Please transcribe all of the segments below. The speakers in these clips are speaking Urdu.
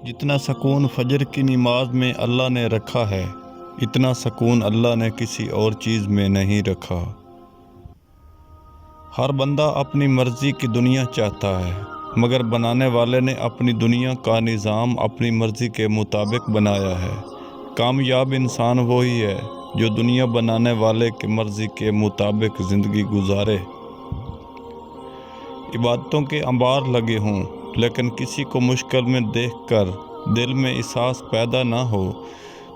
جتنا سکون فجر کی نماز میں اللہ نے رکھا ہے، اتنا سکون اللہ نے کسی اور چیز میں نہیں رکھا۔ ہر بندہ اپنی مرضی کی دنیا چاہتا ہے، مگر بنانے والے نے اپنی دنیا کا نظام اپنی مرضی کے مطابق بنایا ہے۔ کامیاب انسان وہی ہے جو دنیا بنانے والے کی مرضی کے مطابق زندگی گزارے۔ عبادتوں کے انبار لگے ہوں، لیکن کسی کو مشکل میں دیکھ کر دل میں احساس پیدا نہ ہو،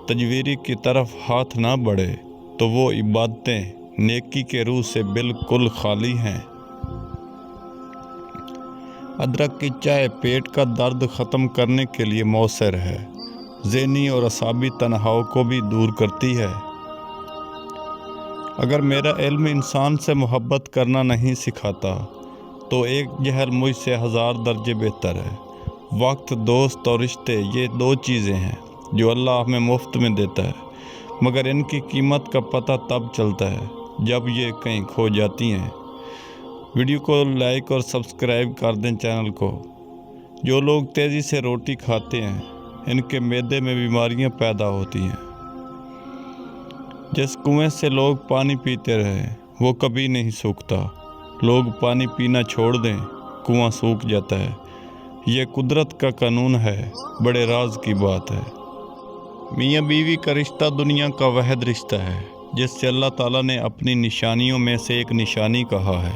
تجویری کی طرف ہاتھ نہ بڑھے، تو وہ عبادتیں نیکی کے روح سے بالکل خالی ہیں۔ ادرک کی چائے پیٹ کا درد ختم کرنے کے لیے مؤثر ہے، ذہنی اور اعصابی تناؤ کو بھی دور کرتی ہے۔ اگر میرا علم انسان سے محبت کرنا نہیں سکھاتا، تو ایک جہل مجھ سے 1000 درجے بہتر ہے۔ وقت، دوست اور رشتے، یہ 2 چیزیں ہیں جو اللہ ہمیں مفت میں دیتا ہے، مگر ان کی قیمت کا پتہ تب چلتا ہے جب یہ کہیں کھو جاتی ہیں۔ ویڈیو کو لائک اور سبسکرائب کر دیں چینل کو۔ جو لوگ تیزی سے روٹی کھاتے ہیں، ان کے معدے میں بیماریاں پیدا ہوتی ہیں۔ جس کنویں سے لوگ پانی پیتے رہے، وہ کبھی نہیں سوکھتا۔ لوگ پانی پینا چھوڑ دیں، کنواں سوکھ جاتا ہے۔ یہ قدرت کا قانون ہے، بڑے راز کی بات ہے۔ میاں بیوی کا رشتہ دنیا کا واحد رشتہ ہے جس سے اللہ تعالیٰ نے اپنی نشانیوں میں سے ایک نشانی کہا ہے،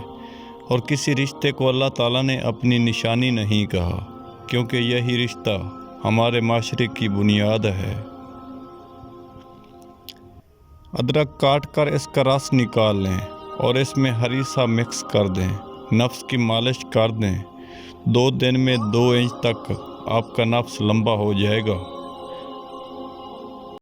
اور کسی رشتے کو اللہ تعالیٰ نے اپنی نشانی نہیں کہا، کیونکہ یہی رشتہ ہمارے معاشرے کی بنیاد ہے۔ ادرک کاٹ کر اس کا رس نکال لیں اور اس میں ہریسہ مکس کر دیں، نفس کی مالش کر دیں۔ 2 دن میں 2 انچ تک آپ کا نفس لمبا ہو جائے گا۔